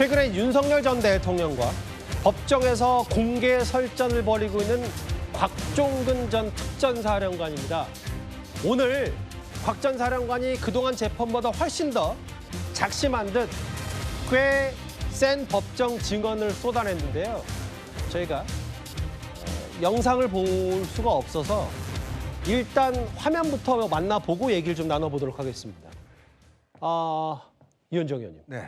최근에 윤석열 전 대통령과 법정에서 공개 설전을 벌이고 있는 곽종근 전 특전사령관입니다. 오늘 곽 전 사령관이 그동안 재판보다 훨씬 더 작심한 듯 꽤 센 법정 증언을 쏟아냈는데요. 저희가 영상을 볼 수가 없어서 일단 화면부터 만나보고 얘기를 좀 나눠보도록 하겠습니다. 이현정 의원님. 네.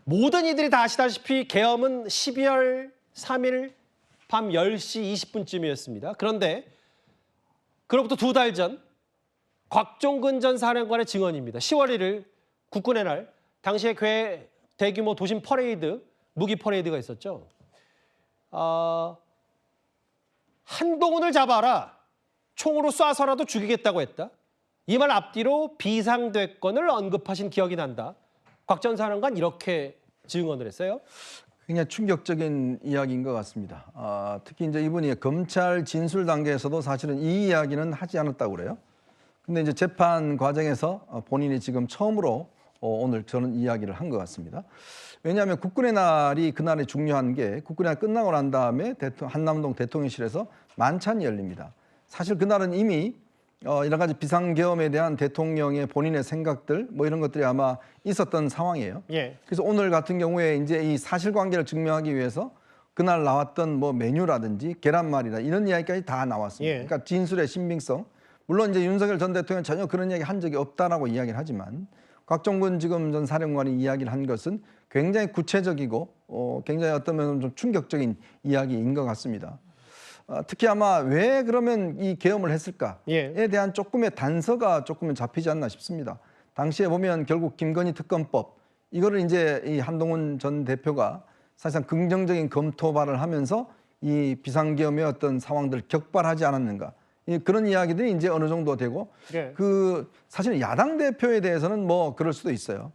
모든 이들이 다 아시다시피 계엄은 12월 3일 밤 10시 20분쯤이었습니다. 그런데 그로부터 2달 전 곽종근 전 사령관의 증언입니다. 10월 1일 국군의 날, 당시에 대규모 도심 퍼레이드, 무기 퍼레이드가 있었죠. 한동훈을 잡아라. 총으로 쏴서라도 죽이겠다고 했다. 이 말 앞뒤로 비상대권을 언급하신 기억이 난다. 곽 전 사령관 이렇게 증언을 했어요. 굉장히 충격적인 이야기인 것 같습니다. 특히 이제 이분이 검찰 진술 단계에서도 사실은 이 이야기는 하지 않았다고 그래요. 근데 이제 재판 과정에서 본인이 지금 처음으로 오늘 저는 이야기를 한 것 같습니다. 왜냐하면 국군의 날이 그날이 중요한 게 국군의 날 끝나고 난 다음에 한남동 대통령실에서 만찬이 열립니다. 사실 그날은 이미 여러 가지 비상계엄에 대한 대통령의 본인의 생각들 뭐 이런 것들이 아마 있었던 상황이에요. 예. 그래서 오늘 같은 경우에 이제 이 사실관계를 증명하기 위해서 그날 나왔던 뭐 메뉴라든지 계란말이나 이런 이야기까지 다 나왔습니다. 예. 그러니까 진술의 신빙성. 물론 이제 윤석열 전 대통령은 전혀 그런 이야기 한 적이 없다라고 이야기를 하지만 곽종근 지금 전 사령관이 이야기를 한 것은 굉장히 구체적이고 굉장히 어떤 면은 좀 충격적인 이야기인 것 같습니다. 특히 아마 왜 그러면 이 계엄을 했을까에 예. 대한 조금의 단서가 조금은 잡히지 않나 싶습니다. 당시에 보면 결국 김건희 특검법 이거를 이제 이 한동훈 전 대표가 사실상 긍정적인 검토발을 하면서 이 비상계엄의 어떤 상황들을 격발하지 않았는가 그런 이야기들이 이제 어느 정도 되고 예. 사실 야당 대표에 대해서는 뭐 그럴 수도 있어요.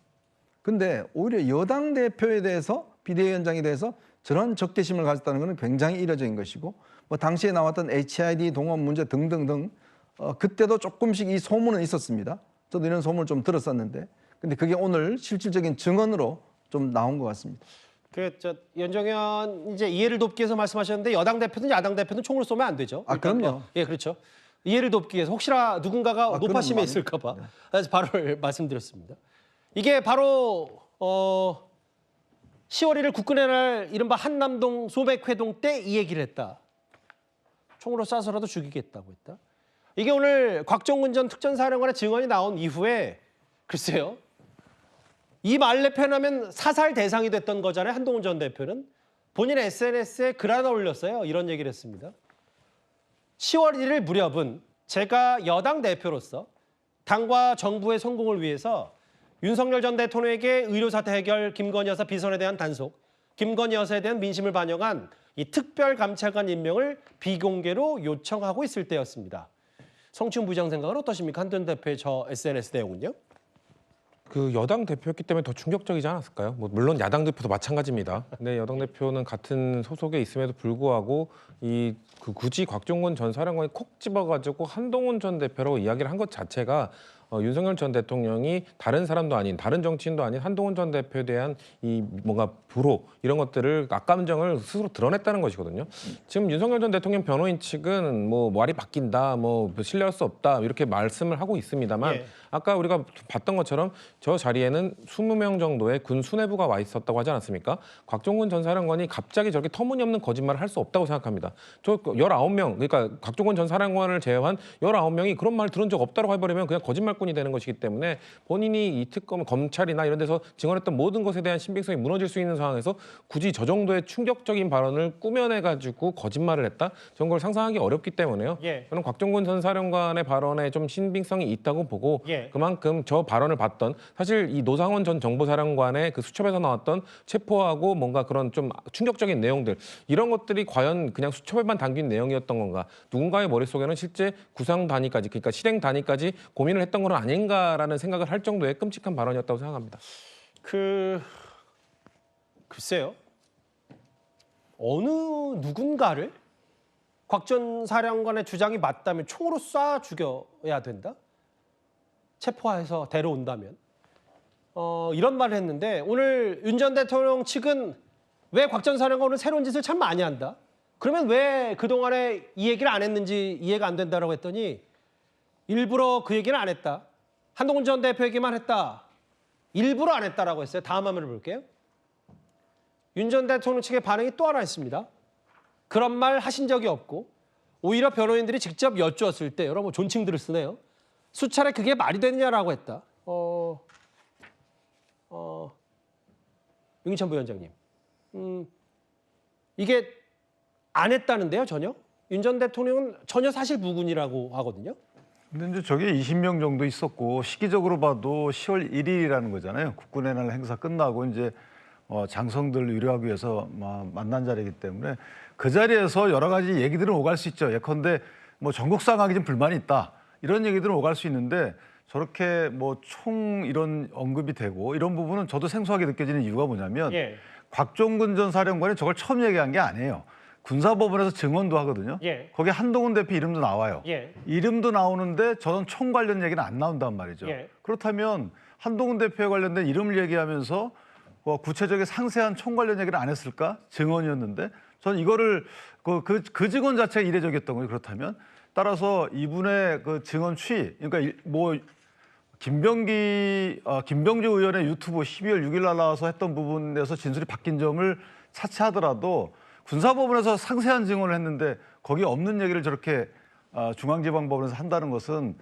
근데 오히려 여당 대표에 대해서 비대위원장에 대해서 저런 적개심을 가졌다는 것은 굉장히 이례적인 것이고 뭐 당시에 나왔던 HID 동원 문제 등등등 그때도 조금씩 이 소문은 있었습니다. 저도 이런 소문을 좀 들었었는데 근데 그게 오늘 실질적인 증언으로 좀 나온 것 같습니다. 연정 의원 이제 이해를 돕기 위해서 말씀하셨는데 여당 대표든 야당 대표든 총을 쏘면 안 되죠. 그럼요. 예, 그렇죠. 이해를 돕기 위해서 혹시나 누군가가 노파심에 있을까 봐 그래서 바로 말씀드렸습니다. 이게 바로 10월 1일 국군의 날 이른바 한남동 소백회동 때 이 얘기를 했다. 총으로 쏴서라도 죽이겠다고 했다. 이게 오늘 곽종근 전 특전사령관의 증언이 나온 이후에 글쎄요. 이 말을 표현하면 사살 대상이 됐던 거잖아요. 한동훈 전 대표는. 본인 SNS에 글 하나 올렸어요. 이런 얘기를 했습니다. 10월 1일 무렵은 제가 여당 대표로서 당과 정부의 성공을 위해서 윤석열 전 대통령에게 의료사태 해결, 김건희 여사 비선에 대한 단속, 김건희 여사에 대한 민심을 반영한 이 특별감찰관 임명을 비공개로 요청하고 있을 때였습니다. 성춘 부장 생각은 어떠십니까? 한동훈 대표의 저 SNS 내용은요? 그 여당 대표였기 때문에 더 충격적이지 않았을까요? 뭐 물론 야당 대표도 마찬가지입니다. 근데 여당 대표는 같은 소속에 있음에도 불구하고 굳이 곽종근 전 사령관이 콕 집어가지고 한동훈 전 대표라고 이야기를 한 것 자체가 윤석열 전 대통령이 다른 사람도 아닌 다른 정치인도 아닌 한동훈 전 대표에 대한 이 뭔가 불호 이런 것들을 악감정을 스스로 드러냈다는 것이거든요. 지금 윤석열 전 대통령 변호인 측은 뭐 말이 바뀐다, 뭐 신뢰할 수 없다 이렇게 말씀을 하고 있습니다만 예. 아까 우리가 봤던 것처럼 저 자리에는 20명 정도의 군 수뇌부가 와 있었다고 하지 않았습니까? 곽종근 전 사령관이 갑자기 저렇게 터무니없는 거짓말을 할 수 없다고 생각합니다. 저 19명, 그러니까 곽종근 전 사령관을 제외한 19명이 그런 말 들은 적 없다고 해버리면 그냥 거짓말꾼이 되는 것이기 때문에 본인이 이 특검, 검찰이나 이런 데서 증언했던 모든 것에 대한 신빙성이 무너질 수 있는 상황에서 굳이 저 정도의 충격적인 발언을 꾸며내가지고 거짓말을 했다? 저런 걸 상상하기 어렵기 때문에요. 예. 저는 곽종근 전 사령관의 발언에 좀 신빙성이 있다고 보고 예. 그만큼 저 발언을 봤던 사실 이 노상원 전 정보사령관의 그 수첩에서 나왔던 체포하고 뭔가 그런 좀 충격적인 내용들 이런 것들이 과연 그냥 수첩에만 담긴 내용이었던 건가 누군가의 머릿속에는 실제 구상 단위까지 그러니까 실행 단위까지 고민을 했던 건 아닌가라는 생각을 할 정도의 끔찍한 발언이었다고 생각합니다. 글쎄요. 어느 누군가를 곽 전 사령관의 주장이 맞다면 총으로 쏴 죽여야 된다? 체포해서 데려온다면 이런 말을 했는데 오늘 윤 전 대통령 측은 왜 곽 전 사령관 오늘 새로운 짓을 참 많이 한다. 그러면 왜 그동안에 이 얘기를 안 했는지 이해가 안 된다라고 했더니 일부러 그 얘기는 안 했다. 한동훈 전 대표 얘기만 했다. 일부러 안 했다라고 했어요. 다음 화면을 볼게요. 윤 전 대통령 측의 반응이 또 하나 있습니다. 그런 말 하신 적이 없고 오히려 변호인들이 직접 여쭈었을 때 여러 존칭들을 쓰네요. 수차례 그게 말이 되느냐라고 했다. 윤기찬 부위원장님. 이게 안 했다는데요, 전혀? 윤 전 대통령은 전혀 사실 무근이라고 하거든요. 근데 이제 저게 20명 정도 있었고 시기적으로 봐도 10월 1일이라는 거잖아요. 국군의 날 행사 끝나고 이제 장성들 위로하기 위해서 만난 자리이기 때문에 그 자리에서 여러 가지 얘기들은 오갈 수 있죠. 예컨대 뭐 전국 상황이 좀 불만이 있다 이런 얘기들은 오갈 수 있는데 저렇게 뭐 총 이런 언급이 되고 이런 부분은 저도 생소하게 느껴지는 이유가 뭐냐면 예. 곽종근 전 사령관이 저걸 처음 얘기한 게 아니에요. 군사법원에서 증언도 하거든요. 예. 거기 한동훈 대표 이름도 나와요. 예. 이름도 나오는데 저는 총 관련 얘기는 안 나온단 말이죠. 예. 그렇다면 한동훈 대표에 관련된 이름을 얘기하면서 구체적인 상세한 총 관련 얘기를 안 했을까? 증언이었는데 저는 이거를 그 증언 자체가 이례적이었던 거예요. 그렇다면 따라서 이분의 그 증언 취, 그러니까 뭐 김병주 의원의 유튜브 12월 6일 날 나와서 했던 부분에서 진술이 바뀐 점을 차치하더라도 군사법원에서 상세한 증언을 했는데 거기에 없는 얘기를 저렇게 중앙지방법원에서 한다는 것은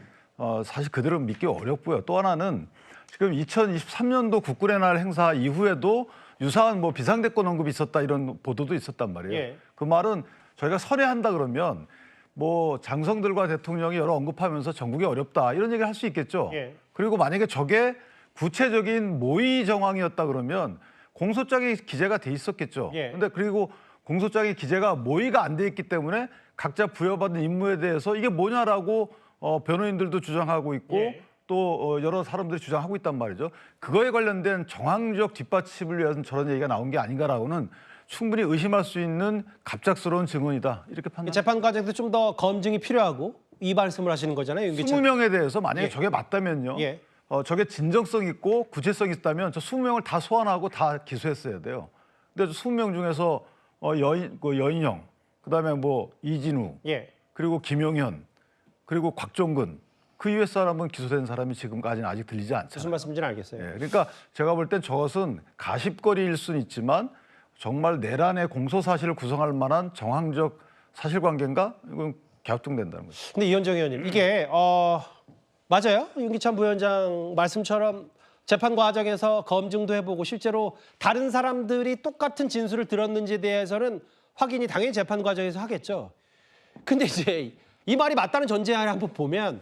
사실 그대로 믿기 어렵고요. 또 하나는 지금 2023년도 국군의 날 행사 이후에도 유사한 뭐 비상대권 언급이 있었다 이런 보도도 있었단 말이에요. 예. 그 말은 저희가 선회한다 그러면 뭐 장성들과 대통령이 여러 언급하면서 전국이 어렵다 이런 얘기를 할 수 있겠죠. 예. 그리고 만약에 저게 구체적인 모의 정황이었다 그러면 공소장에 기재가 돼 있었겠죠. 예. 근데 그리고 공소장에 기재가 모의가 안 돼 있기 때문에 각자 부여받은 임무에 대해서 이게 뭐냐라고 변호인들도 주장하고 있고 예. 또 여러 사람들이 주장하고 있단 말이죠. 그거에 관련된 정황적 뒷받침을 위해서 저런 얘기가 나온 게 아닌가라고는 충분히 의심할 수 있는 갑작스러운 증언이다. 이렇게 판단. 재판 과정에서 좀 더 검증이 필요하고 이 말씀을 하시는 거잖아요. 윤기찬. 20명에 대해서 만약에 예. 저게 맞다면요. 예. 저게 진정성 있고 구체성 있다면 저 20명을 다 소환하고 다 기소했어야 돼요. 근데 저 20명 중에서 여인영, 그다음에 뭐 이진우, 예. 그리고 김용현, 그리고 곽종근 그 이외 사람은 기소된 사람이 지금까지는 아직 들리지 무슨 않잖아요. 말씀인지는 알겠어요. 예, 그러니까 제가 볼 땐 저것은 가십거리일 수는 있지만 정말 내란의 공소 사실을 구성할 만한 정황적 사실관계인가? 이건 갸우뚱된다는 거죠. 근데 이현정 의원님 이게 맞아요. 윤기찬 부위원장 말씀처럼 재판 과정에서 검증도 해보고 실제로 다른 사람들이 똑같은 진술을 들었는지에 대해서는 확인이 당연히 재판 과정에서 하겠죠. 근데 이제 이 말이 맞다는 전제하에 한번 보면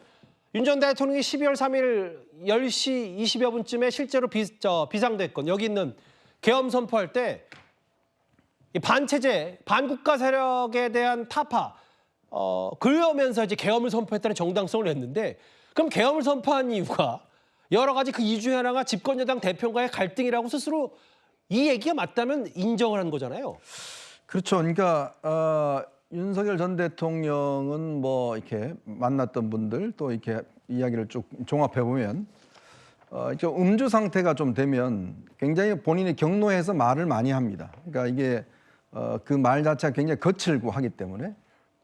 윤 전 대통령이 12월 3일 10시 20여 분쯤에 실제로 비상대권 여기 있는 계엄 선포할 때 이 반체제, 반국가 세력에 대한 타파 그러면서 이제 계엄을 선포했다는 정당성을 냈는데 그럼 계엄을 선포한 이유가 여러 가지 그 이유 중에 하나가 집권 여당 대표과의 갈등이라고 스스로 이 얘기가 맞다면 인정을 한 거잖아요. 그렇죠. 그러니까 윤석열 전 대통령은 뭐 이렇게 만났던 분들 또 이렇게 이야기를 쭉 종합해 보면 좀 음주 상태가 좀 되면 굉장히 본인이 경로해서 말을 많이 합니다. 그러니까 이게 그 말 자체가 굉장히 거칠고 하기 때문에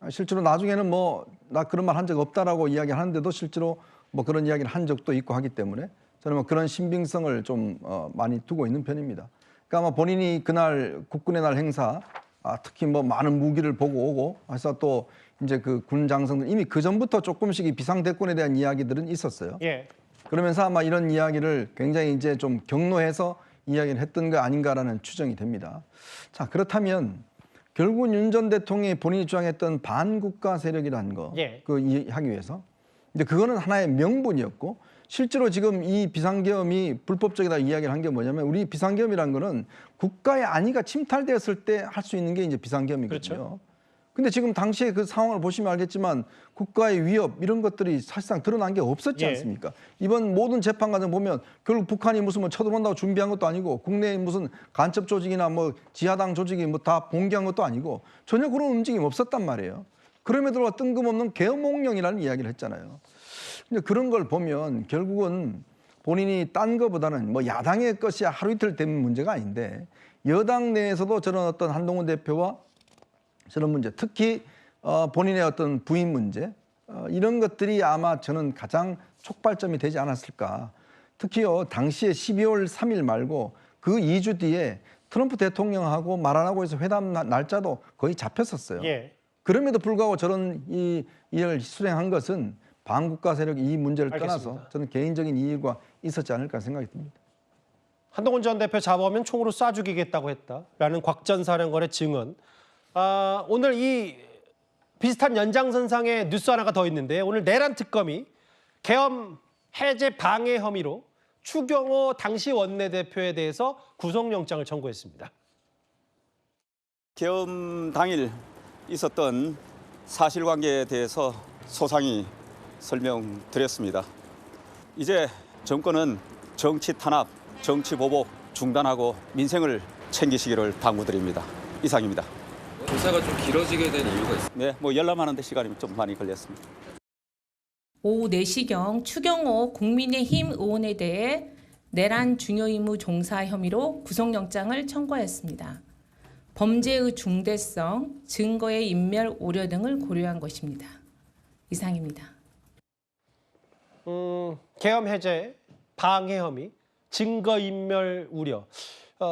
실제로 나중에는 뭐 나 그런 말 한 적 없다라고 이야기하는데도 실제로 뭐 그런 이야기를 한 적도 있고 하기 때문에 저는 뭐 그런 신빙성을 좀 많이 두고 있는 편입니다. 그러니까 아마 본인이 그날 국군의 날 행사 특히 뭐 많은 무기를 보고 오고 해서 또 이제 그 군 장성들 이미 그 전부터 조금씩 이 비상대권에 대한 이야기들은 있었어요. 예. 그러면서 아마 이런 이야기를 굉장히 이제 좀 경로해서 이야기를 했던 거 아닌가라는 추정이 됩니다. 자, 그렇다면 결국은 윤 전 대통령이 본인이 주장했던 반국가 세력이라는 거 예. 그 이해하기 위해서 근데 그거는 하나의 명분이었고 실제로 지금 이 비상계엄이 불법적이다 이야기를 한 게 뭐냐면 우리 비상계엄이라는 거는 국가의 안위가 침탈되었을 때 할 수 있는 게 이제 비상계엄이거든요. 그렇죠. 근데 지금 당시에 그 상황을 보시면 알겠지만 국가의 위협 이런 것들이 사실상 드러난 게 없었지 예. 않습니까? 이번 모든 재판 과정 보면 결국 북한이 무슨 뭐 쳐들어온다고 준비한 것도 아니고 국내에 무슨 간첩 조직이나 뭐 지하당 조직이 뭐 다 봉기한 것도 아니고 전혀 그런 움직임 없었단 말이에요. 그럼에도 불구하고 뜬금없는 계엄몽령이라는 이야기를 했잖아요. 근데 그런 걸 보면 결국은 본인이 딴 거보다는 뭐 야당의 것이 하루 이틀 된 문제가 아닌데 여당 내에서도 저런 어떤 한동훈 대표와 저런 문제, 특히 본인의 어떤 부인 문제 이런 것들이 아마 저는 가장 촉발점이 되지 않았을까. 특히요 당시에 12월 3일 말고 그 2주 뒤에 트럼프 대통령하고 말 안 하고 해서 회담 날짜도 거의 잡혔었어요. 예. 그럼에도 불구하고 저런 이를 수행한 것은 반국가 세력 이 문제를 알겠습니다. 떠나서 저는 개인적인 이유가 있었지 않을까 생각이 듭니다. 한동훈 전 대표 잡아오면 총으로 쏴 죽이겠다고 했다라는 곽 전 사령관의 증언. 오늘 이 비슷한 연장선상에 뉴스 하나가 더 있는데 오늘 내란 특검이 계엄 해제 방해 혐의로 추경호 당시 원내대표에 대해서 구속영장을 청구했습니다. 계엄 당일 있었던 사실관계에 대해서 소상히 설명드렸습니다. 이제 정권은 정치 탄압, 정치 보복 중단하고 민생을 챙기시기를 당부드립니다. 이상입니다. 조사가 좀 길어지게 된 이유가 있습니다. 네, 열람하는데 시간이 좀 많이 걸렸습니다. 오후 4시경 추경호 국민의힘 의원에 대해 내란 중요임무 종사 혐의로 구속영장을 청구하였습니다. 범죄의 중대성, 증거의 인멸 우려 등을 고려한 것입니다. 이상입니다. 계엄 해제 방해 혐의, 증거인멸 우려.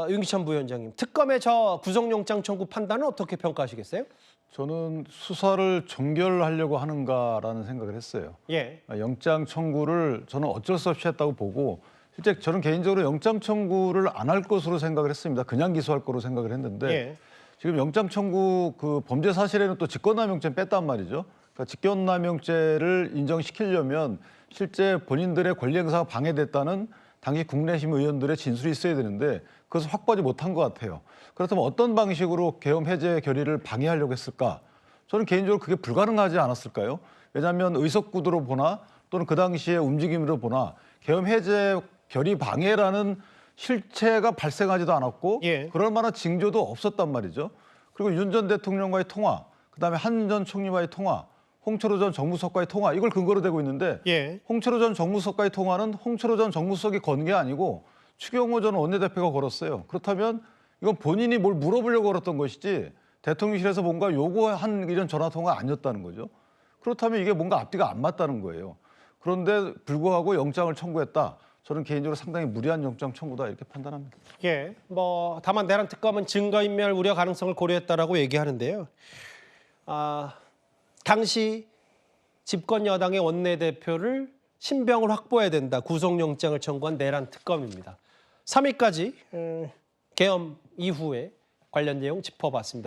윤기천 부위원장님, 특검의 저 구속영장 청구 판단은 어떻게 평가하시겠어요? 저는 수사를 종결하려고 하는가라는 생각을 했어요. 예. 영장 청구를 저는 어쩔 수 없이 했다고 보고 실제 저는 개인적으로 영장 청구를 안 할 것으로 생각을 했습니다. 그냥 기소할 거로 생각을 했는데 예. 지금 영장 청구 그 범죄 사실에는 또 직권남용죄 뺐단 말이죠. 그러니까 직권남용죄를 인정시키려면 실제 본인들의 권리 행사가 방해됐다는 당시 국내심 의원들의 진술이 있어야 되는데 그것을 확보하지 못한 것 같아요. 그렇다면 어떤 방식으로 계엄 해제 결의를 방해하려고 했을까? 저는 개인적으로 그게 불가능하지 않았을까요? 왜냐하면 의석구도로 보나 또는 그 당시의 움직임으로 보나 계엄 해제 결의 방해라는 실체가 발생하지도 않았고 예. 그럴 만한 징조도 없었단 말이죠. 그리고 윤 전 대통령과의 통화, 그다음에 한 전 총리와의 통화, 홍철호 전 정무수석과의 통화 이걸 근거로 대고 있는데 예. 홍철호 전 정무수석과의 통화는 홍철호 전 정무수석이 건 게 아니고 추경호 전 원내대표가 걸었어요. 그렇다면 이건 본인이 뭘 물어보려고 걸었던 것이지 대통령실에서 뭔가 요구한 이런 전화통화 아니었다는 거죠. 그렇다면 이게 뭔가 앞뒤가 안 맞다는 거예요. 그런데 불구하고 영장을 청구했다. 저는 개인적으로 상당히 무리한 영장 청구다 이렇게 판단합니다. 예. 다만 내란 특검은 증거인멸 우려 가능성을 고려했다라고 얘기하는데요. 당시 집권 여당의 원내대표를 신병을 확보해야 된다. 구속영장을 청구한 내란 특검입니다. 3일까지 계엄 이후에 관련 내용 짚어봤습니다.